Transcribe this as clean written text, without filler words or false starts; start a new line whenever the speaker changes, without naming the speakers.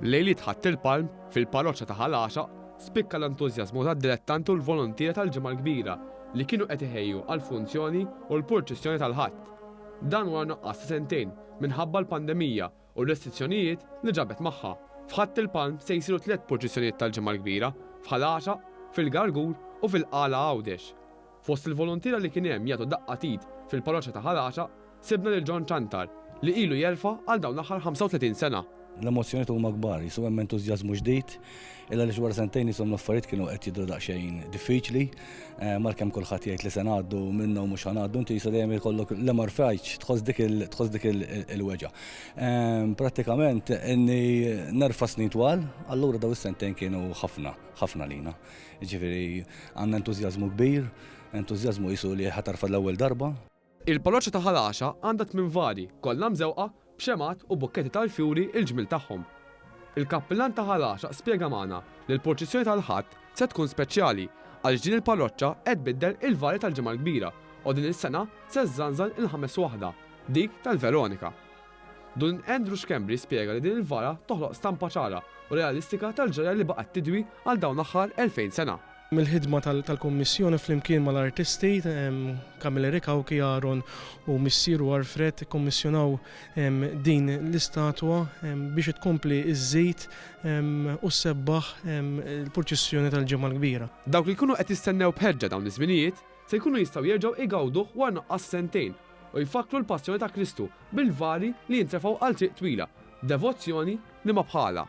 Lejli tħatt il-palm fil-parroċċa ta' Ħalaxa spikka l-entużjażmu tad-dilettanti u l-volontiera tal-ġimgħa l-kbira li kienu qed iħejju għall-funzjoni u l-purċissjoni tal-ħadd. Dan wara nuqqas ta' sentejn minħabba l-pandemija u r-restrizzjonijiet li ġabet magħha. F'ħatt il-palm se jsiru 3 purċissjonijiet tal-ġimgħa l-kbira f'Ħalaxa, fil-Gargur u fil-Qala Għawdex. Fost il-volontiera li kien hemm jagħtu daqqatit fil-parroċċa ta' Ħalaxa sibna lil John Ċantar li ilu jerfa' għal dawn l-aħħar 35 sena.
L-emozjoniet huma kbar, jisu hemm entużjażmu ġdid, illa li wara sentejn jisom l-affarijiet kienu qed jidhru daqsxejn diffiċli, malkemm kulħadd jgħid li se ngħaddu minnha u mhux ħanaddu, inti jista' dejjem ikollok l-emar fajċ tħoss dik il-weġa'. Prattikament inni nerfa' snin twal, allura daw is-sentejn kienu ħafna lina. Jiġifieri għandna entużjażmu kbir, entużjażmu jisu li ħatarfa l-ewwel darba.
Il-parroċċa ta' Ħalaxa għandha 8 vari kollha mżewqa b'xemat u bukketti tal-fjuri il-ġmil tagħhom. Il-kappillan ta' Ħalaxa spjega magħna li l-purċissjoni tal-ħadd se tkun speċjali għaliex din il-parroċċa qed tbiddel il-vari tal-ġimgħa l-kbira u din is-sena se żżanżal il-ħames waħda, dik tal-Veronika. Dun Andrew Xkembri spjega li din il-vara toħloq stampa ċara u realistika tal-ġarja li baqgħet tidwi għal dawn l-aħħar 2000 sena.
Mill-ħidma tal-Kommissjoni flimkien mal-artisti Kamil Rikawki Aron u Missieru Arfred kommissjonaw din l-istatwa biex tkompli iż-żejt u sebbaħ il-purċissjoni tal-ġimgħa l-kbira.
Dawk li jkunu qed jistennew bħeġġa dawn iż-żminijiet se jkunu jistgħu jerġgħu igawduh wara nuqqas sentejn u jfakru l-passjoni ta' Kristu bil-vari li jintrefgħu għal triq twila, devozzjoni li ma bħala.